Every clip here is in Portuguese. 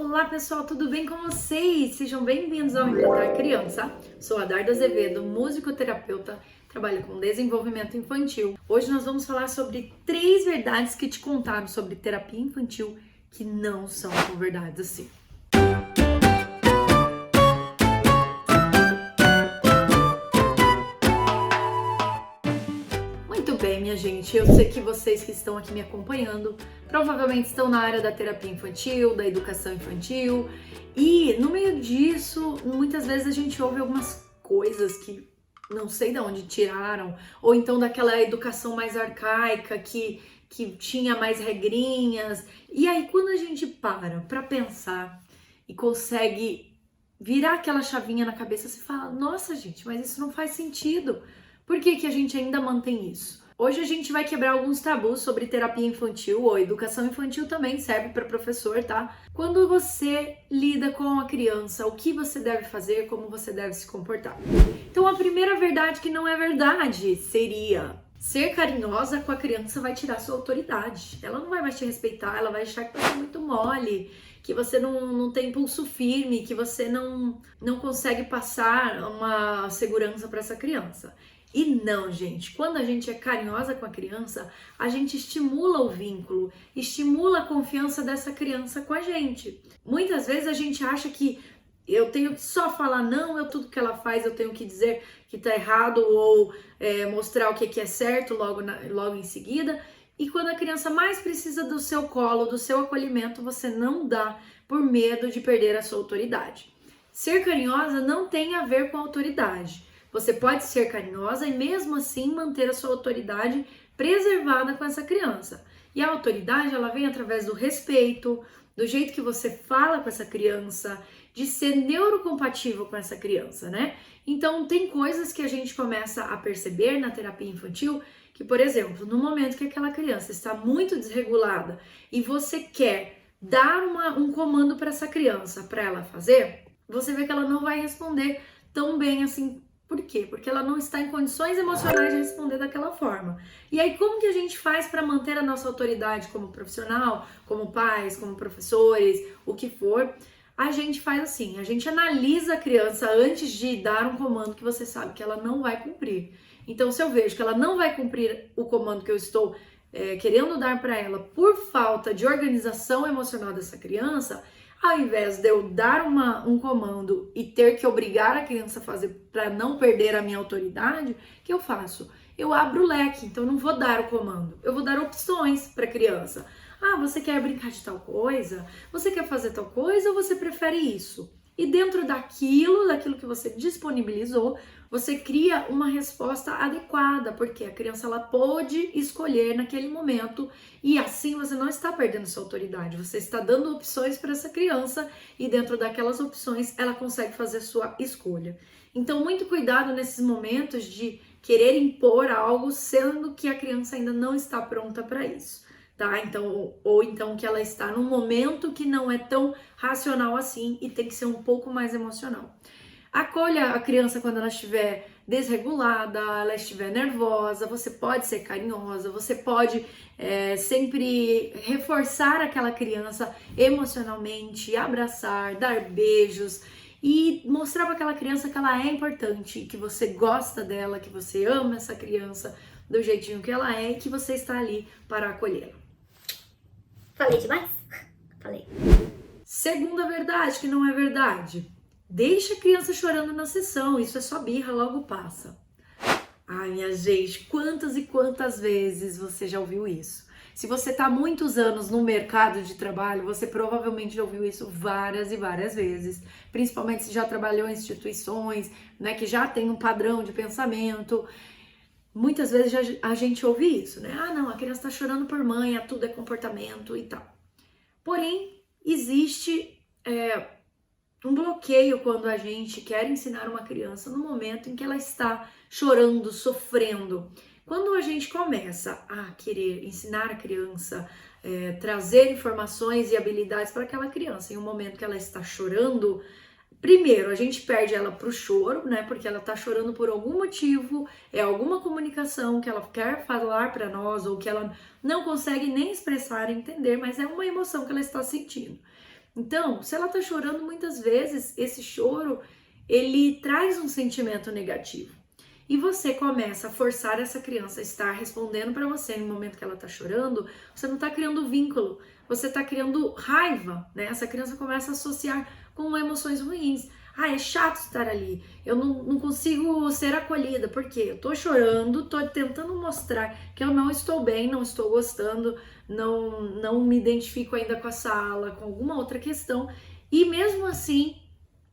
Olá pessoal, tudo bem com vocês? Sejam bem-vindos ao Encantar Criança. Sou a Darda Azevedo, musicoterapeuta, trabalho com desenvolvimento infantil. Hoje nós vamos falar sobre 3 verdades que te contaram sobre terapia infantil que não são tão verdades assim. Muito bem, minha gente, eu sei que vocês que estão aqui me acompanhando provavelmente estão na área da terapia infantil, da educação infantil, e no meio disso, muitas vezes a gente ouve algumas coisas que não sei de onde tiraram, ou então daquela educação mais arcaica que tinha mais regrinhas, e aí quando a gente para pensar e consegue virar aquela chavinha na cabeça, você fala, nossa gente, mas isso não faz sentido. Por que que a gente ainda mantém isso? Hoje a gente vai quebrar alguns tabus sobre terapia infantil ou educação infantil também serve para professor, tá? Quando você lida com a criança, o que você deve fazer, como você deve se comportar. Então a primeira verdade que não é verdade seria ser carinhosa com a criança vai tirar sua autoridade. Ela não vai mais te respeitar, ela vai achar que você é muito mole, que você não tem pulso firme, que você não consegue passar uma segurança para essa criança. E não, gente, quando a gente é carinhosa com a criança, a gente estimula o vínculo, estimula a confiança dessa criança com a gente. Muitas vezes a gente acha que eu tenho que só falar não, tudo que ela faz eu tenho que dizer que tá errado ou mostrar o que é certo logo em seguida. E quando a criança mais precisa do seu colo, do seu acolhimento, você não dá por medo de perder a sua autoridade. Ser carinhosa não tem a ver com autoridade. Você pode ser carinhosa e mesmo assim manter a sua autoridade preservada com essa criança. E a autoridade, ela vem através do respeito, do jeito que você fala com essa criança, de ser neurocompatível com essa criança, né? Então, tem coisas que a gente começa a perceber na terapia infantil que, por exemplo, no momento que aquela criança está muito desregulada e você quer dar um comando para essa criança, para ela fazer, você vê que ela não vai responder tão bem assim. Por quê? Porque ela não está em condições emocionais de responder daquela forma. E aí, como que a gente faz para manter a nossa autoridade como profissional, como pais, como professores, o que for? A gente faz assim, a gente analisa a criança antes de dar um comando que você sabe que ela não vai cumprir. Então, se eu vejo que ela não vai cumprir o comando que eu estou querendo dar para ela por falta de organização emocional dessa criança, ao invés de eu dar um comando e ter que obrigar a criança a fazer para não perder a minha autoridade, o que eu faço? Eu abro o leque, então eu não vou dar o comando, eu vou dar opções para a criança. Ah, você quer brincar de tal coisa? Você quer fazer tal coisa ou você prefere isso? E dentro daquilo que você disponibilizou, você cria uma resposta adequada, porque a criança ela pode escolher naquele momento e assim você não está perdendo sua autoridade, você está dando opções para essa criança e dentro daquelas opções ela consegue fazer sua escolha. Então, muito cuidado nesses momentos de querer impor algo, sendo que a criança ainda não está pronta para isso. Tá? Então, ou então que ela está num momento que não é tão racional assim e tem que ser um pouco mais emocional. Acolha a criança quando ela estiver desregulada, ela estiver nervosa, você pode ser carinhosa, você pode sempre reforçar aquela criança emocionalmente, abraçar, dar beijos e mostrar para aquela criança que ela é importante, que você gosta dela, que você ama essa criança do jeitinho que ela é e que você está ali para acolhê-la. Falei demais? Falei. Segunda verdade, que não é verdade. Deixa a criança chorando na sessão, isso é só birra, logo passa. Ai, minha gente, quantas e quantas vezes você já ouviu isso? Se você está há muitos anos no mercado de trabalho, você provavelmente já ouviu isso várias e várias vezes, principalmente se já trabalhou em instituições, né, que já tem um padrão de pensamento. Muitas vezes a gente ouve isso, né? Ah, não, a criança tá chorando por mãe, tudo é comportamento e tal. Porém, existe um bloqueio quando a gente quer ensinar uma criança no momento em que ela está chorando, sofrendo. Quando a gente começa a querer ensinar a criança, trazer informações e habilidades para aquela criança em um momento que ela está chorando, primeiro, a gente perde ela pro choro, né? Porque ela tá chorando por algum motivo, é alguma comunicação que ela quer falar para nós ou que ela não consegue nem expressar, entender, mas é uma emoção que ela está sentindo. Então, se ela tá chorando, muitas vezes esse choro, ele traz um sentimento negativo. E você começa a forçar essa criança a estar respondendo para você no momento que ela tá chorando, você não tá criando vínculo, você tá criando raiva, né? Essa criança começa a associar com emoções ruins. Ah, é chato estar ali, eu não consigo ser acolhida, porque eu tô chorando, tô tentando mostrar que eu não estou bem, não estou gostando, não me identifico ainda com a sala, com alguma outra questão, e mesmo assim,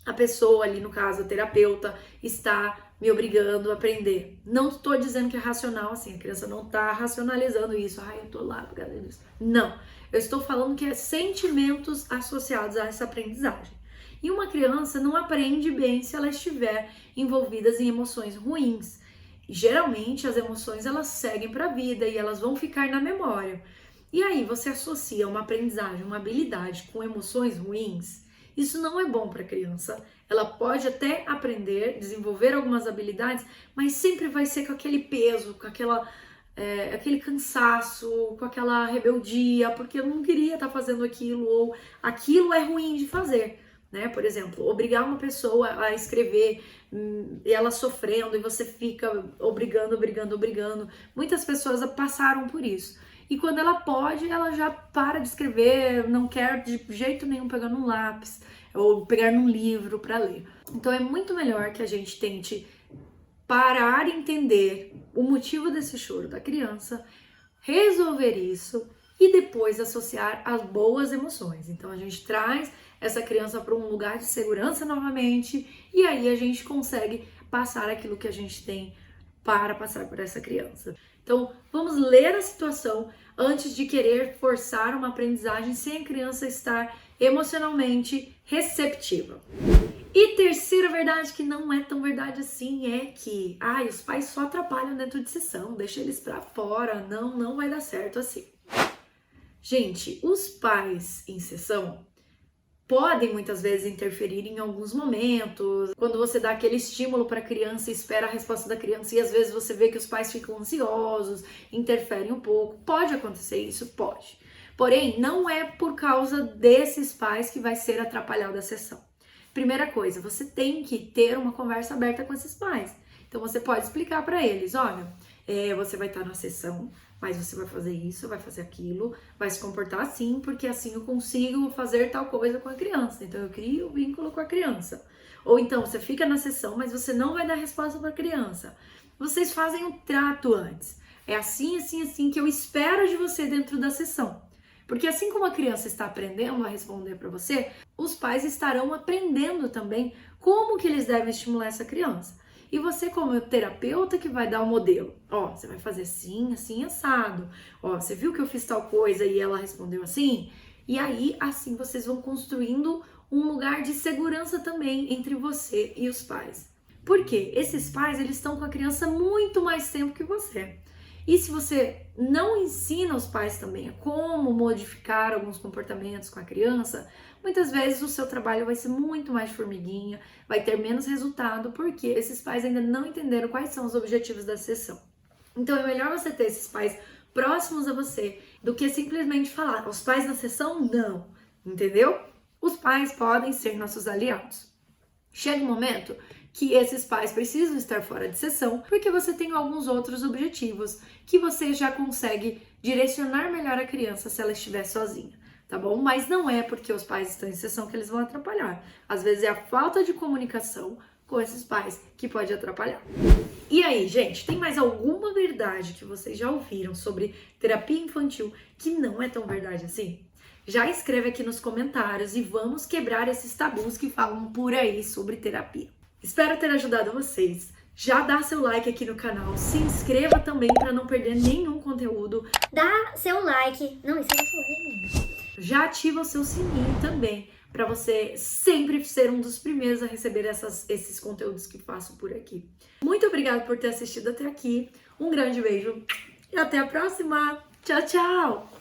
a pessoa ali, no caso, a terapeuta, está me obrigando a aprender. Não estou dizendo que é racional, assim, a criança não está racionalizando isso, eu tô lá por causa disso. Não, eu estou falando que é sentimentos associados a essa aprendizagem. E uma criança não aprende bem se ela estiver envolvida em emoções ruins. Geralmente as emoções elas seguem para a vida e elas vão ficar na memória. E aí você associa uma aprendizagem, uma habilidade com emoções ruins. Isso não é bom para a criança. Ela pode até aprender, desenvolver algumas habilidades, mas sempre vai ser com aquele peso, com aquele cansaço, com aquela rebeldia, porque eu não queria estar fazendo aquilo, ou aquilo é ruim de fazer. Né? Por exemplo, obrigar uma pessoa a escrever e ela sofrendo e você fica obrigando. Muitas pessoas passaram por isso. E quando ela pode, ela já para de escrever, não quer de jeito nenhum pegar num lápis ou pegar num livro para ler. Então é muito melhor que a gente tente parar e entender o motivo desse choro da criança, resolver isso e depois associar as boas emoções. Então a gente traz essa criança para um lugar de segurança novamente e aí a gente consegue passar aquilo que a gente tem para passar por essa criança. Então vamos ler a situação antes de querer forçar uma aprendizagem sem a criança estar emocionalmente receptiva. E terceira verdade que não é tão verdade assim é que os pais só atrapalham dentro de sessão, deixa eles para fora, não vai dar certo assim. Gente, os pais em sessão podem muitas vezes interferir em alguns momentos, quando você dá aquele estímulo para a criança e espera a resposta da criança e às vezes você vê que os pais ficam ansiosos, interferem um pouco, pode acontecer isso? Pode. Porém, não é por causa desses pais que vai ser atrapalhado a sessão. Primeira coisa, você tem que ter uma conversa aberta com esses pais. Então você pode explicar para eles, olha, você vai estar na sessão, mas você vai fazer isso, vai fazer aquilo, vai se comportar assim, porque assim eu consigo fazer tal coisa com a criança. Então eu crio o vínculo com a criança. Ou então você fica na sessão, mas você não vai dar resposta para a criança. Vocês fazem um trato antes. É assim que eu espero de você dentro da sessão. Porque assim como a criança está aprendendo a responder para você, os pais estarão aprendendo também como que eles devem estimular essa criança. E você, como terapeuta, que vai dar o modelo. Você vai fazer assim, assim, assado. Você viu que eu fiz tal coisa e ela respondeu assim? E aí, assim, vocês vão construindo um lugar de segurança também entre você e os pais. Por quê? Esses pais, eles estão com a criança muito mais tempo que você. E se você não ensina os pais também a como modificar alguns comportamentos com a criança, muitas vezes o seu trabalho vai ser muito mais formiguinha, vai ter menos resultado, porque esses pais ainda não entenderam quais são os objetivos da sessão. Então é melhor você ter esses pais próximos a você do que simplesmente falar, os pais na sessão não, entendeu? Os pais podem ser nossos aliados. Chega um momento que esses pais precisam estar fora de sessão, porque você tem alguns outros objetivos que você já consegue direcionar melhor a criança se ela estiver sozinha, tá bom? Mas não é porque os pais estão em sessão que eles vão atrapalhar. Às vezes é a falta de comunicação com esses pais que pode atrapalhar. E aí, gente, tem mais alguma verdade que vocês já ouviram sobre terapia infantil que não é tão verdade assim? Já escreve aqui nos comentários e vamos quebrar esses tabus que falam por aí sobre terapia. Espero ter ajudado vocês. Já dá seu like aqui no canal, se inscreva também para não perder nenhum conteúdo. Dá seu like. Não, isso eu já falei. Já ativa o seu sininho também, para você sempre ser um dos primeiros a receber esses conteúdos que faço por aqui. Muito obrigada por ter assistido até aqui. Um grande beijo e até a próxima. Tchau, tchau!